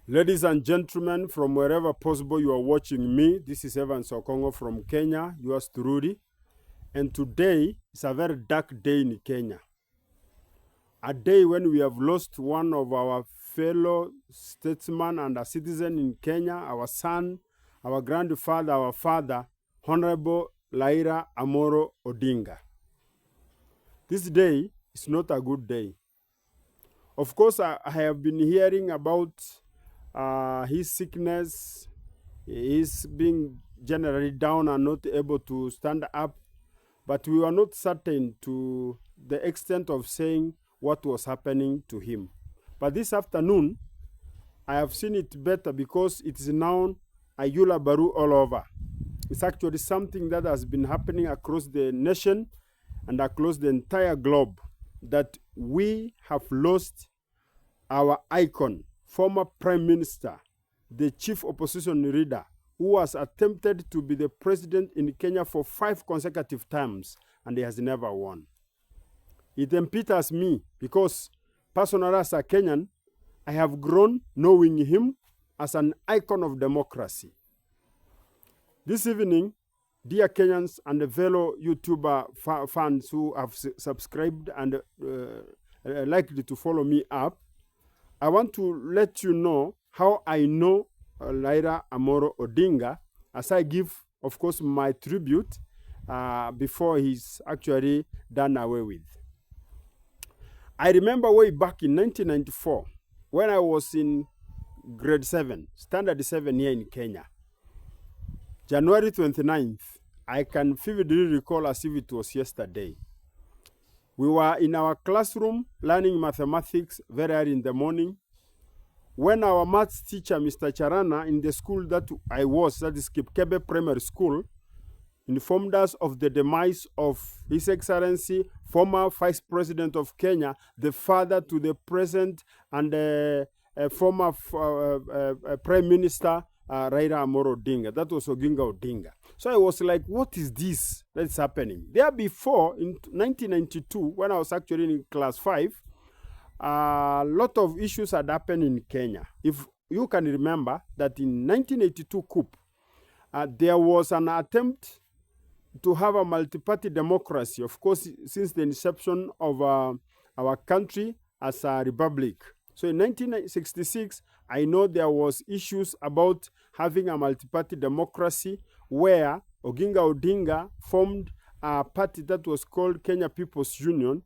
Ladies and gentlemen, from wherever possible you are watching me, this is Evan Sokongo from Kenya, yours truly. And today is a very dark day in Kenya. A day when we have lost one of our fellow statesmen and a citizen in Kenya, our son, our grandfather, our father, Hon.Raila Amolo Odinga. This day is not a good day. Of course, I have been hearing about his sickness. He's being generally down and not able to stand up. But we were not certain to the extent of saying what was happening to him. But this afternoon, I have seen it better because it is now a Yula Baru all over. It's actually something that has been happening across the nation and across the entire globe, that we have lost our icon, former Prime Minister, the chief opposition leader, who has attempted to be the president in Kenya for 5 consecutive times, and he has never won. It embitters me because, personally as a Kenyan, I have grown knowing him as an icon of democracy. This evening, dear Kenyans and the fellow YouTuber fans who have subscribed and likely to follow me up, I want to let you know how I know Raila Amolo Odinga, as I give, of course, my tribute before he's actually done away with. I remember way back in 1994, when I was in grade 7, standard 7 here in Kenya. January 29th, I can vividly recall as if it was yesterday. We were in our classroom learning mathematics very early in the morning, when our maths teacher, Mr. Charana, in the school that I was, that is Kipkebe Primary School, informed us of the demise of His Excellency, former Vice President of Kenya, the father to the present and former Prime Minister, Raila Amolo Odinga. That was Odinga. So I was like, what is this that's happening? There before, in 1992, when I was actually in class 5, a lot of issues had happened in Kenya. If you can remember that in 1982 coup, there was an attempt to have a multi-party democracy, of course, since the inception of our country as a republic. So in 1966, I know there was issues about having a multi-party democracy where Odinga formed a party that was called Kenya People's Union,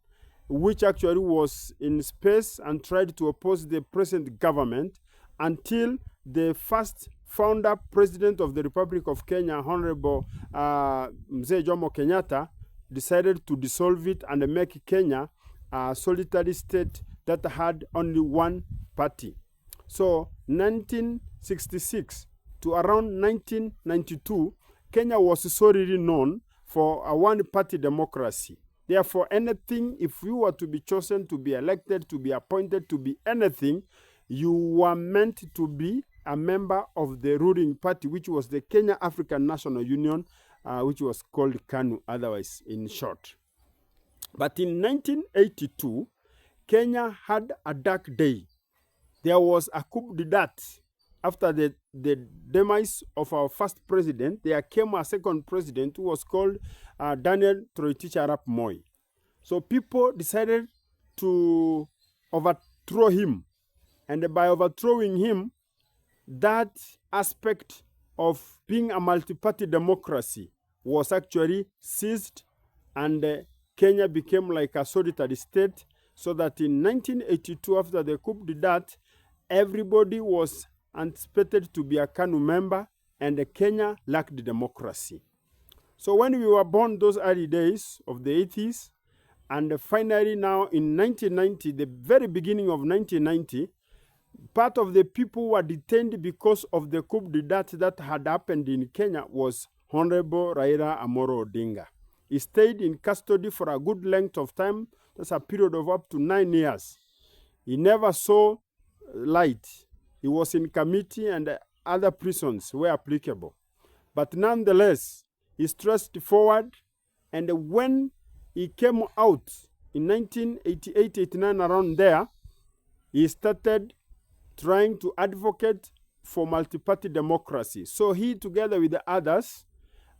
which actually was in space and tried to oppose the present government until the first founder president of the Republic of Kenya, Honorable Mzee Jomo Kenyatta, decided to dissolve it and make Kenya a solitary state that had only one party. So 1966 to around 1992, Kenya was solely known for a one-party democracy. Therefore, anything, if you were to be chosen, to be elected, to be appointed, to be anything, you were meant to be a member of the ruling party, which was the Kenya African National Union, which was called KANU, otherwise in short. But in 1982, Kenya had a dark day. There was a coup d'etat. After the demise of our first president, there came a second president who was called Daniel Toroitich Arap Moi. So people decided to overthrow him. And by overthrowing him, that aspect of being a multi-party democracy was actually seized, and Kenya became like a solitary state, so that in 1982, after the coup d'etat, everybody was anticipated to be a KANU member, and Kenya lacked democracy. So when we were born those early days of the 80s, and finally now in 1990, the very beginning of 1990, part of the people who were detained because of the coup d'etat that had happened in Kenya was Honorable Raila Amolo Odinga. He stayed in custody for a good length of time. That's a period of up to 9 years. He never saw light. He was in committee and other prisons were applicable. But nonetheless, he stressed forward, and when he came out in 1988-89, around there, he started trying to advocate for multi-party democracy. So he, together with the others,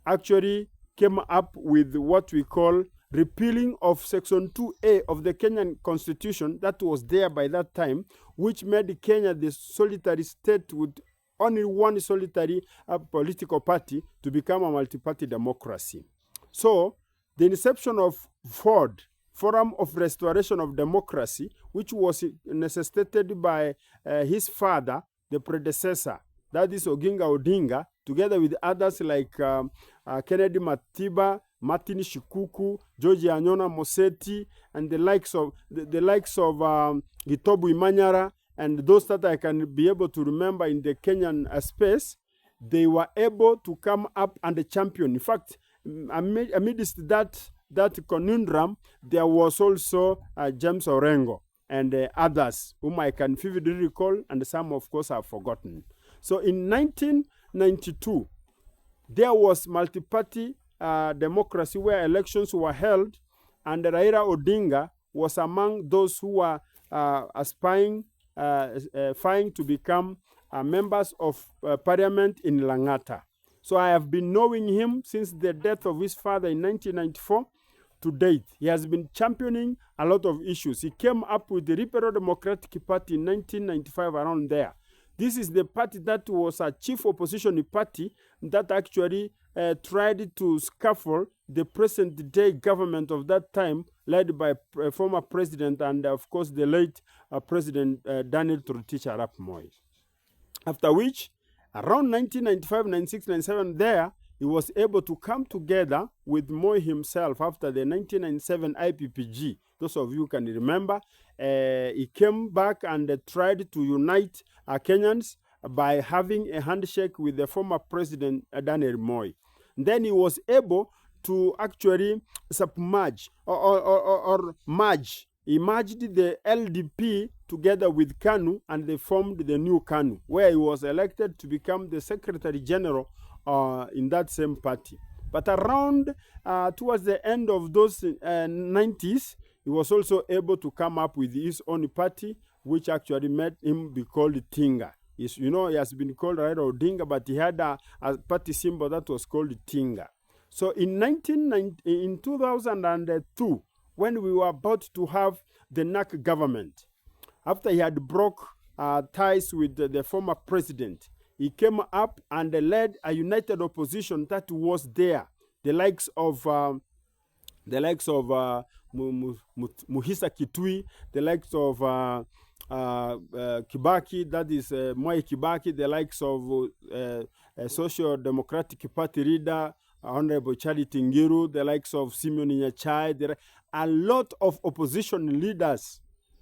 actually came up with what we call repealing of Section 2A of the Kenyan Constitution that was there by that time, which made Kenya the solitary state with only one solitary political party to become a multi-party democracy. So the inception of Forum of Restoration of Democracy, which was necessitated by his father, the predecessor, that is Odinga, together with others like Kennedy Matiba, Martin Shikuku, George Anyona Moseti, and the likes of Gitobu Imanyara, and those that I can be able to remember in the Kenyan space. They were able to come up and champion. In fact, amidst that conundrum, there was also James Orengo and others whom I can vividly recall, and some, of course, I've forgotten. So in 1992, there was multi-party democracy where elections were held, and Raila Odinga was among those who were aspiring to become members of parliament in Lang'ata. So I have been knowing him since the death of his father in 1994 to date. He has been championing a lot of issues. He came up with the Liberal Democratic Party in 1995, around there. This is the party that was a chief opposition party that actually tried to scaffold the present-day government of that time, led by former president and, of course, the late President Daniel Toroitich arap Moi. After which, around 1995, 96, 97, there, he was able to come together with Moi himself after the 1997 IPPG. Those of you can remember, he came back and tried to unite Kenyans by having a handshake with the former president Daniel Moi. Then he was able to actually submerge or merge. He merged the LDP together with KANU, and they formed the new KANU, where he was elected to become the Secretary General in that same party. But around towards the end of those 90s, he was also able to come up with his own party, which actually made him be called Tinga. You know, he has been called Raila Odinga, but he had a party symbol that was called Tinga. So in 2002, when we were about to have the NAC government, after he had broke ties with the former president, he came up and led a united opposition that was there. The likes of Muhisa Kitui, the likes of Kibaki, that is Mwai Kibaki, the likes of Social Democratic Party leader, Honorable Charity Ngiru, the likes of Simeon Nyachai, a lot of opposition leaders.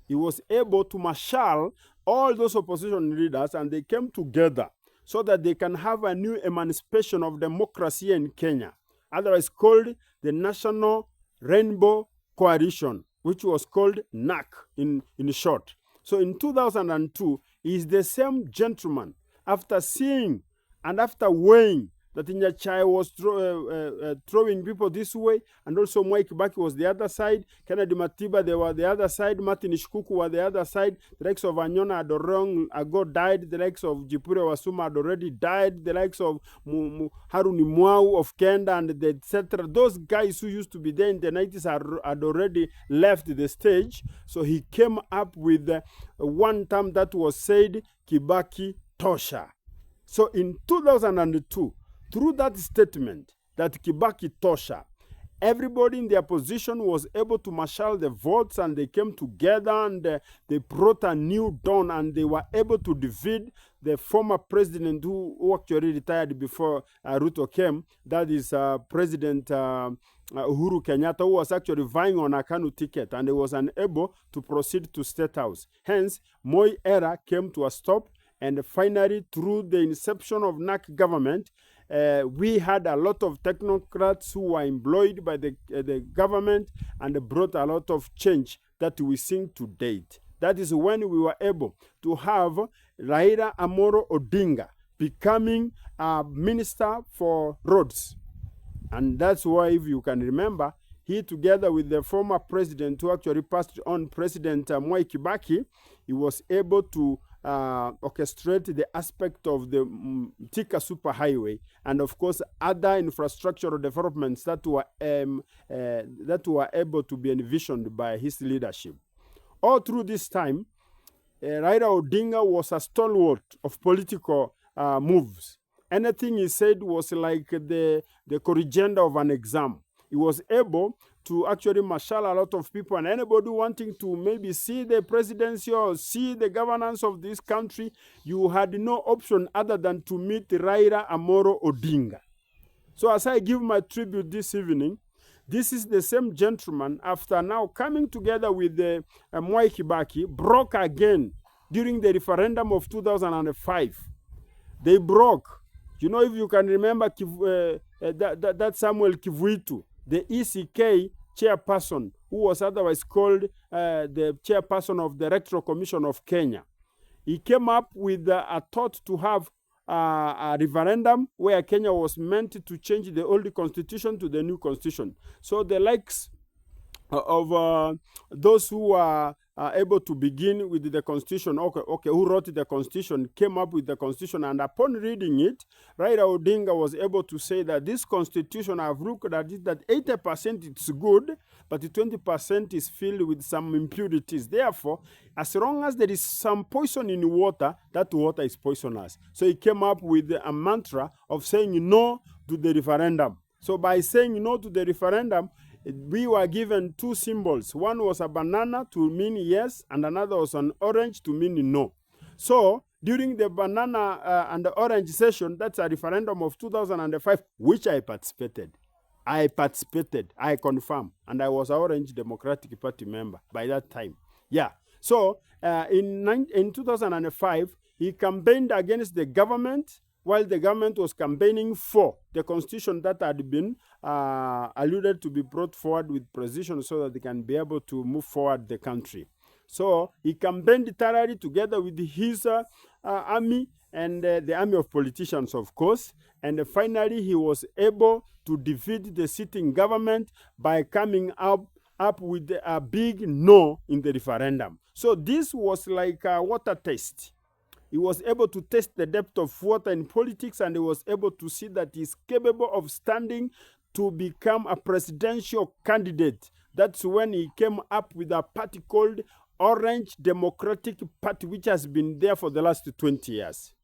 He was able to marshal all those opposition leaders, and they came together so that they can have a new emancipation of democracy in Kenya, otherwise called the National Rainbow Coalition, which was called NAC in short. So in 2002, he is the same gentleman, after seeing and after weighing that Nyachai was throwing people this way, and also Mwai Kibaki was the other side, Kennedy Matiba, they were the other side, Martin Shikuku were the other side, the likes of Anyona had long ago died, the likes of Jipure Wasuma had already died, the likes of Haruni Mwau of Kenda, and etc. Those guys who used to be there in the 90s had already left the stage. So he came up with one term that was said, Kibaki Tosha. So in 2002, through that statement, that Kibaki Tosha, everybody in their position was able to marshal the votes, and they came together and they brought a new dawn, and they were able to defeat the former president who actually retired before Ruto came. That is President Uhuru Kenyatta, who was actually vying on a KANU ticket, and he was unable to proceed to State House. Hence, Moi era came to a stop, and finally, through the inception of NAC government, we had a lot of technocrats who were employed by the government, and brought a lot of change that we see to date. That is when we were able to have Raila Amolo Odinga becoming a minister for roads. And that's why, if you can remember, he, together with the former president who actually passed on, President Mwai Kibaki, he was able to orchestrate the aspect of the Thika superhighway and, of course, other infrastructural developments that were able to be envisioned by his leadership. All through this time, Raila Odinga was a stalwart of political moves. Anything he said was like the corrigenda of an exam. He was able to actually marshal a lot of people, and anybody wanting to maybe see the presidency or see the governance of this country, you had no option other than to meet Raila Amolo Odinga. So as I give my tribute this evening, this is the same gentleman, after now coming together with Mwai Kibaki, broke again during the referendum of 2005. They broke. You know, if you can remember that Samuel Kivuitu, the ECK chairperson, who was otherwise called the chairperson of the Electoral Commission of Kenya. He came up with a thought to have a referendum where Kenya was meant to change the old constitution to the new constitution. So the likes of those who are able to begin with the constitution, who wrote the constitution, came up with the constitution, and upon reading it, Raila Odinga was able to say that this constitution, I've looked at it, that 80% it's good, but the 20% is filled with some impurities. Therefore, as long as there is some poison in water, that water is poisonous. So he came up with a mantra of saying no to the referendum. So by saying no to the referendum, we were given two symbols. One was a banana to mean yes, and another was an orange to mean no. So during the banana and the orange session, that's a referendum of 2005, which I participated. I confirm, and I was an Orange Democratic Party member by that time. Yeah. So in 2005, he campaigned against the government, while the government was campaigning for the constitution that had been alluded to be brought forward with precision so that they can be able to move forward the country. So he campaigned thoroughly together with his army and the army of politicians, of course. And finally, he was able to defeat the sitting government by coming up with a big no in the referendum. So this was like a water test. He was able to test the depth of water in politics, and he was able to see that he's capable of standing to become a presidential candidate. That's when he came up with a party called Orange Democratic Party, which has been there for the last 20 years.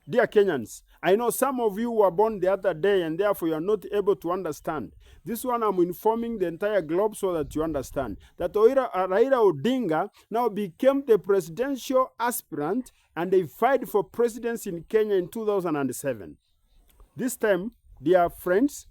Dear Kenyans, I know some of you were born the other day and therefore you are not able to understand. This one I'm informing the entire globe so that you understand. That Raila Odinga now became the presidential aspirant and they fight for presidency in Kenya in 2007. This time, dear friends,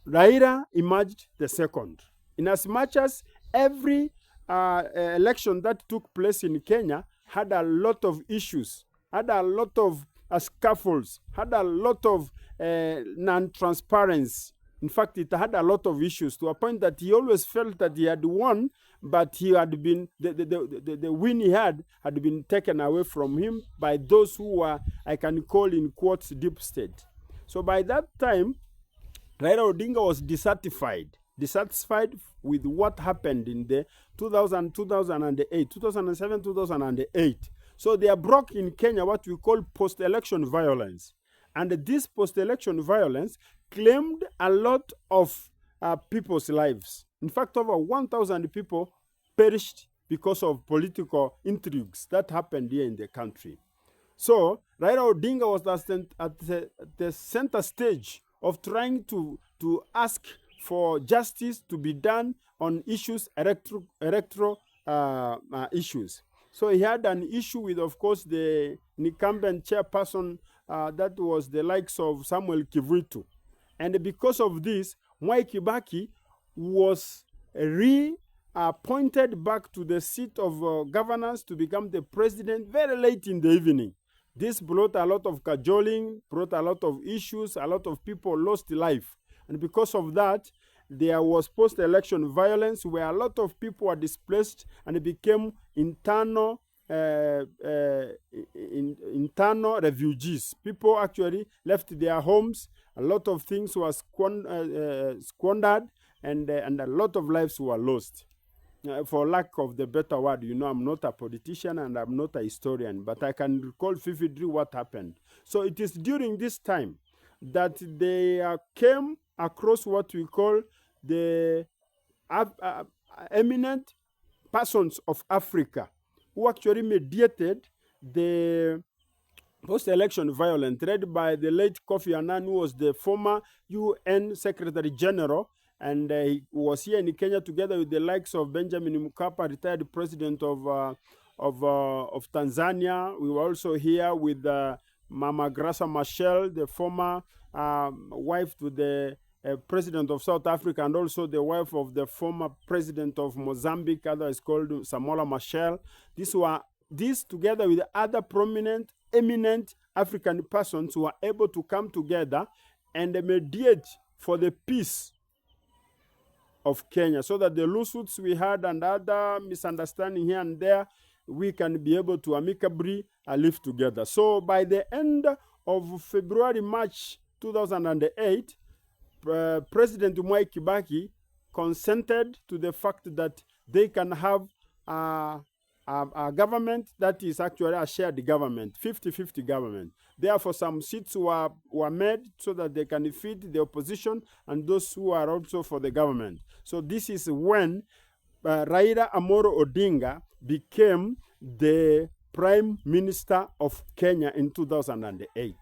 Raila emerged the second. In as much as every election that took place in Kenya had a lot of issues, had a lot of scaffolds, had a lot of non-transparency. In fact, it had a lot of issues to a point that he always felt that he had won, but he had been the win he had been taken away from him by those who were, I can call in quotes, deep state. So by that time, Raila Odinga was dissatisfied with what happened in the 2007, 2008. So they are broke in Kenya what we call post-election violence. And this post-election violence claimed a lot of people's lives. In fact, over 1,000 people perished because of political intrigues that happened here in the country. So Raila Odinga was at the center stage of trying to ask for justice to be done on issues, electoral issues. So he had an issue with, of course, the incumbent chairperson that was the likes of Samuel Kivuitu. And because of this, Mwai Kibaki was reappointed back to the seat of governance to become the president very late in the evening. This brought a lot of cajoling, brought a lot of issues, a lot of people lost life. And because of that, there was post-election violence where a lot of people were displaced and it became internal refugees. People actually left their homes. A lot of things were squandered and a lot of lives were lost. for lack of the better word, I'm not a politician and I'm not a historian, but I can recall vividly what happened. So it is during this time that they came across what we call the eminent persons of Africa who actually mediated the post-election violence led by the late Kofi Annan, who was the former UN Secretary General, and he was here in Kenya together with the likes of Benjamin Mkapa, retired president of Tanzania. We were also here with Mama Graça Machel, the former wife to the president of South Africa, and also the wife of the former president of Mozambique, otherwise called Samora Machel. These together with other prominent, eminent African persons who are able to come together and mediate for the peace of Kenya, so that the lawsuits we had and other misunderstanding here and there, we can be able to amicably live together. So by the end of February, March 2008, President Mwai Kibaki consented to the fact that they can have a government that is actually a shared government, 50-50 government. Therefore, some seats were made so that they can defeat the opposition and those who are also for the government. So this is when Raila Amolo Odinga became the Prime Minister of Kenya in 2008.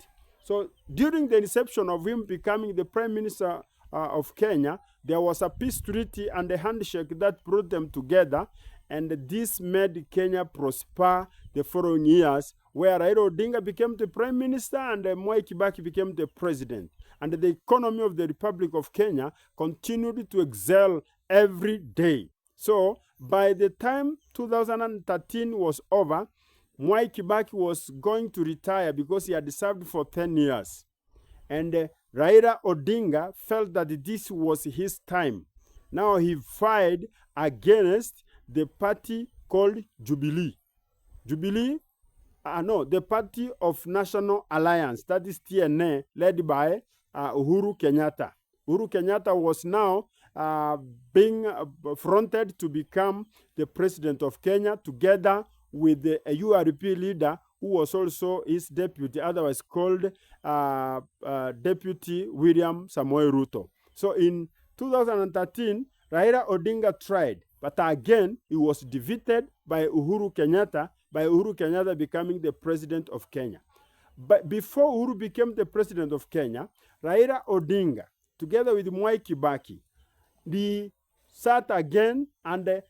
So during the inception of him becoming the Prime Minister of Kenya, there was a peace treaty and a handshake that brought them together, and this made Kenya prosper the following years, where Raila Odinga became the Prime Minister and Mwai Kibaki became the President. And the economy of the Republic of Kenya continued to excel every day. So by the time 2013 was over, Mwai Kibaki was going to retire because he had served for 10 years. And Raila Odinga felt that this was his time. Now he filed against the party called Jubilee. The Party of National Alliance, that is TNA, led by Uhuru Kenyatta. Uhuru Kenyatta was now being fronted to become the president of Kenya, together with the URP leader, who was also his deputy, otherwise called Deputy William Samoei Ruto. So in 2013, Raila Odinga tried, but again, he was defeated by Uhuru Kenyatta becoming the president of Kenya. But before Uhuru became the president of Kenya, Raila Odinga, together with Mwai Kibaki, they sat again and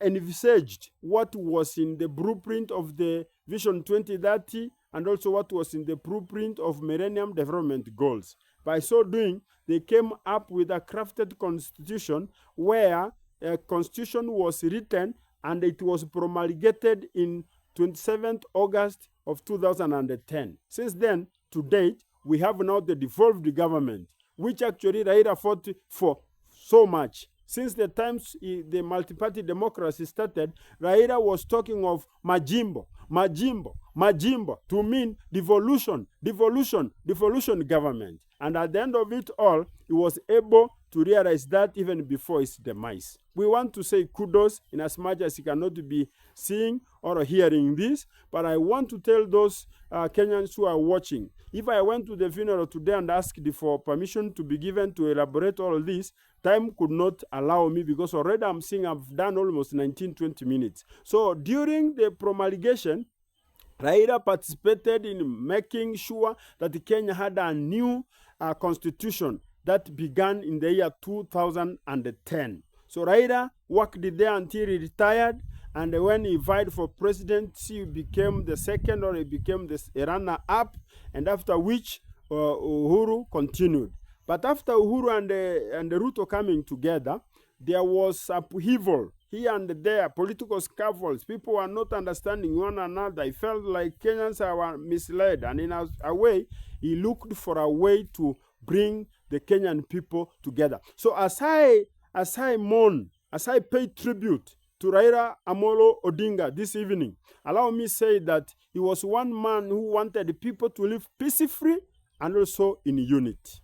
envisaged what was in the blueprint of the Vision 2030 and also what was in the blueprint of Millennium Development Goals. By so doing, they came up with a crafted constitution where a constitution was written and it was promulgated in 27th August of 2010. Since then, to date, we have now the devolved government, which actually Raila fought for so much. Since the times the multi-party democracy started, Raila was talking of Majimbo to mean devolution government. And at the end of it all, he was able to realize that even before his demise. We want to say kudos in as much as he cannot be seeing or hearing this, but I want to tell those Kenyans who are watching, if I went to the funeral today and asked for permission to be given to elaborate all this, time could not allow me because already I'm seeing I've done almost 19-20 minutes. So during the promulgation, Raila participated in making sure that Kenya had a new constitution that began in the year 2010. So Raila worked there until he retired, and when he vied for presidency, he became the second, or he became the runner-up, and after which Uhuru continued. But after Uhuru and Ruto coming together, there was upheaval here and there, political scuffles. People were not understanding one another. I felt like Kenyans were misled, and in a way, he looked for a way to bring the Kenyan people together. So as I mourn, as I pay tribute to Raila Amolo Odinga this evening, allow me say that he was one man who wanted people to live peacefully and also in unity.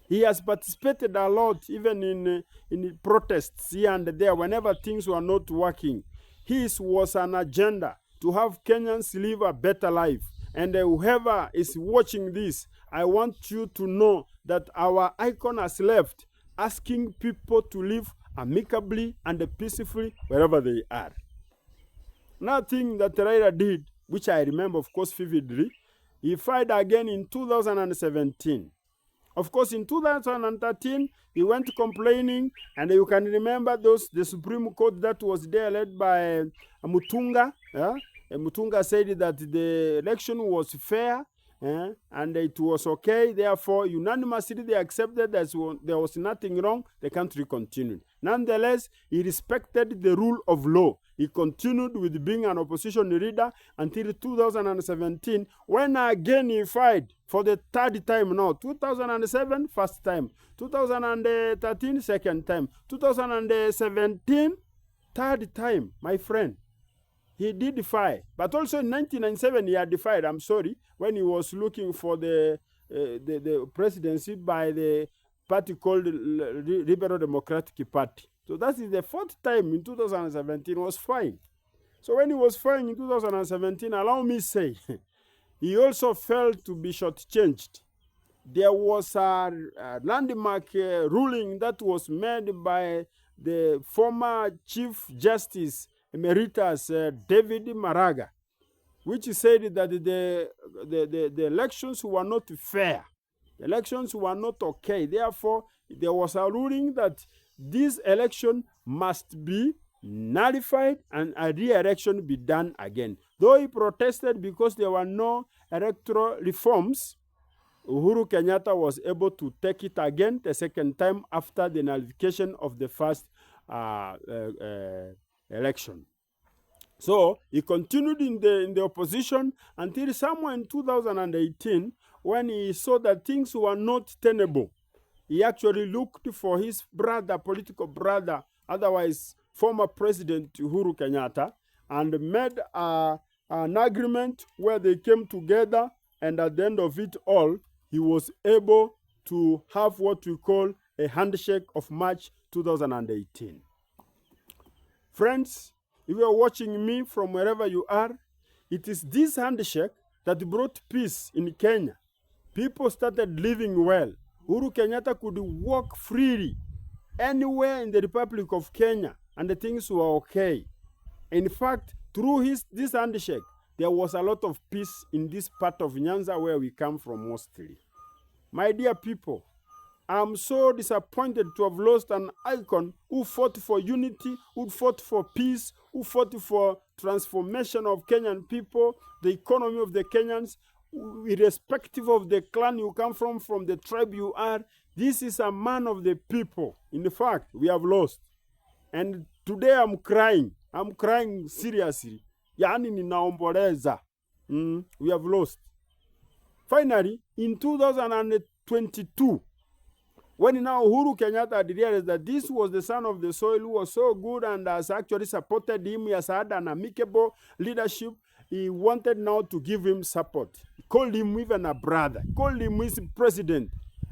He has participated a lot, even in protests here and there, whenever things were not working. His was an agenda to have Kenyans live a better life. And whoever is watching this, I want you to know that our icon has left, asking people to live amicably and peacefully wherever they are. Another thing that Raila did, which I remember, of course, vividly, he fired again in 2017. Of course, in 2013, he went complaining, and you can remember the Supreme Court that was there led by Mutunga. Mutunga said that the election was fair, and it was okay. Therefore, unanimously they accepted that there was nothing wrong. The country continued. Nonetheless, he respected the rule of law. He continued with being an opposition leader until 2017, when again he fired for the third time now. 2007, first time. 2013, second time. 2017, third time, my friend. He did fire. But also in 1997, he had fired, I'm sorry, when he was looking for the presidency by the party called Liberal Democratic Party. So that is the fourth time in 2017 was fine. So when he was fine in 2017, allow me say, he also felt to be shortchanged. There was a landmark ruling that was made by the former Chief Justice Emeritus David Maraga, which said that the elections were not fair. The elections were not okay. Therefore, there was a ruling that this election must be nullified and a re-election be done again. Though he protested because there were no electoral reforms, Uhuru Kenyatta was able to take it again the second time after the nullification of the first election. So he continued in the opposition until somewhere in 2018, when he saw that things were not tenable. He actually looked for his brother, political brother, otherwise former President Uhuru Kenyatta, and made an agreement where they came together, and at the end of it all, he was able to have what we call a handshake of March 2018. Friends, if you are watching me from wherever you are, it is this handshake that brought peace in Kenya. People started living well. Uhuru Kenyatta could walk freely anywhere in the Republic of Kenya, and the things were okay. In fact, through this handshake, there was a lot of peace in this part of Nyanza where we come from mostly. My dear people, I'm so disappointed to have lost an icon who fought for unity, who fought for peace, who fought for transformation of Kenyan people, the economy of the Kenyans, irrespective of the clan you come from the tribe you are. This is a man of the people. In fact, we have lost. And today I'm crying. I'm crying seriously. Yani ninaomboleza. We have lost. Finally, in 2022, when now Uhuru Kenyatta realized that this was the son of the soil who was so good and has actually supported him, he has had an amicable leadership, he wanted now to give him support. He called him even a brother. He called him his president.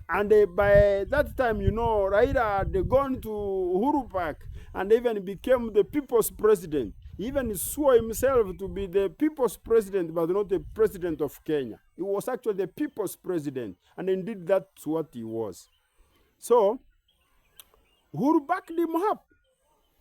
And by that time, you know, Raila had gone to Uhuru Park and even became the people's president. He even swore himself to be the people's president, but not the president of Kenya. He was actually the people's president. And indeed, that's what he was. So, Uhuru backed him up.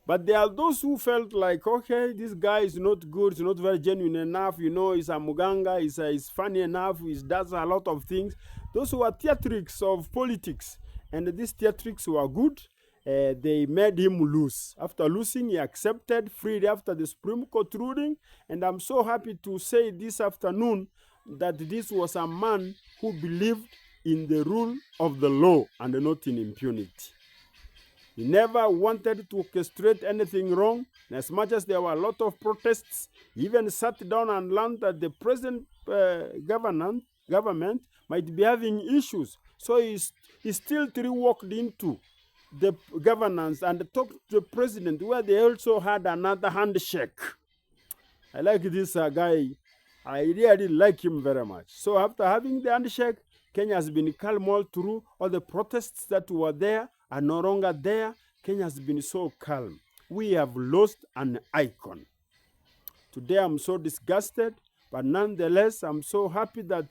But there are those who felt like, okay, this guy is not good, he's not very genuine enough, you know, he's a muganga, he's funny enough, he does a lot of things. Those who are theatrics of politics, and these theatrics were good, they made him lose. After losing, he accepted freely after the Supreme Court ruling, and I'm so happy to say this afternoon that this was a man who believed in the rule of the law and not in impunity. He never wanted to orchestrate anything wrong. And as much as there were a lot of protests, he even sat down and learned that the present government might be having issues. So he still walked into the governance and talked to the president, where they also had another handshake. I like this guy. I really like him very much. So after having the handshake, Kenya has been calm all through. All the protests that were there are no longer there. Kenya has been so calm. We have lost an icon. Today I'm so disgusted, but nonetheless, I'm so happy that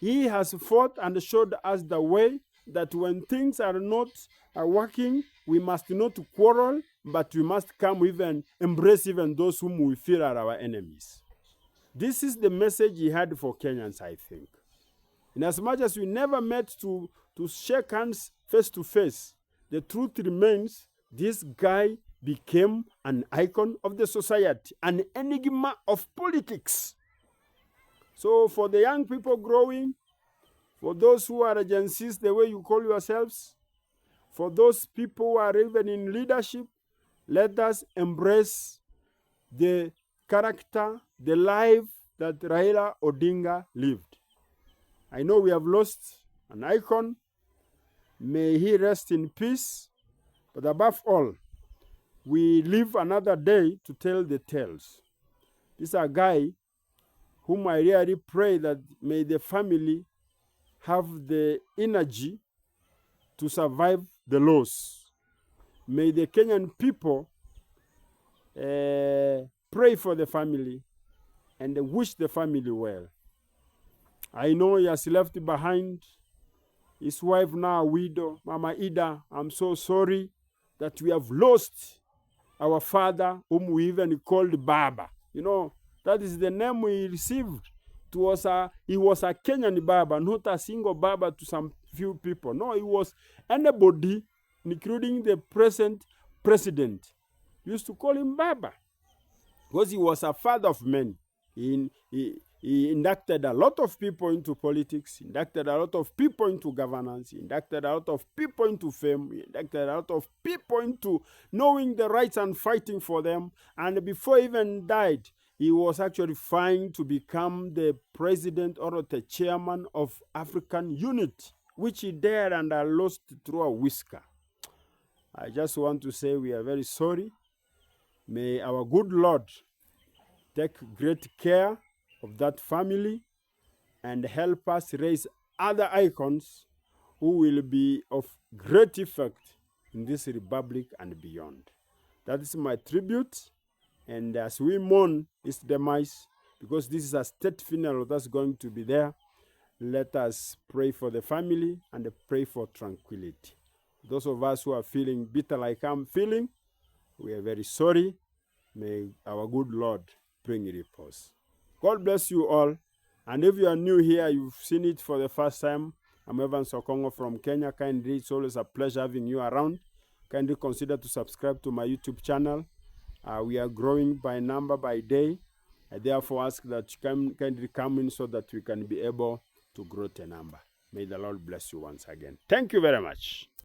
he has fought and showed us the way that when things are not working, we must not quarrel, but we must come even embrace even those whom we feel are our enemies. This is the message he had for Kenyans, I think. In as much as we never met to shake hands face to face, the truth remains this guy became an icon of the society, an enigma of politics. So for the young people growing, for those who are agencies, the way you call yourselves, for those people who are even in leadership, let us embrace the character, the life that Raila Odinga lived. I know we have lost an icon. May he rest in peace. But above all, we live another day to tell the tales. This is a guy whom I really pray that may the family have the energy to survive the loss. May the Kenyan people pray for the family and wish the family well. I know he has left behind his wife, now a widow, Mama Ida. I'm so sorry that we have lost our father, whom we even called Baba. You know, that is the name we received. He was a Kenyan Baba, not a single Baba to some few people. No, he was anybody, including the present president, used to call him Baba, because he was a father of many. He inducted a lot of people into politics, inducted a lot of people into governance, inducted a lot of people into fame, inducted a lot of people into knowing the rights and fighting for them. And before he even died, he was actually trying to become the president or the chairman of African Unity, which he dared and lost through a whisker. I just want to say we are very sorry. May our good Lord take great care of that family and help us raise other icons who will be of great effect in this republic and beyond. That is my tribute. And as we mourn his demise, because this is a state funeral that's going to be there, let us pray for the family and pray for tranquility. Those of us who are feeling bitter like I'm feeling, we are very sorry. May our good Lord bring repose. God bless you all. And if you are new here, you've seen it for the first time, I'm Evan Sokongo from Kenya. Kindly, it's always a pleasure having you around. Kindly consider to subscribe to my YouTube channel. We are growing by number by day. I therefore ask that you kindly come in so that we can be able to grow the number. May the Lord bless you once again. Thank you very much.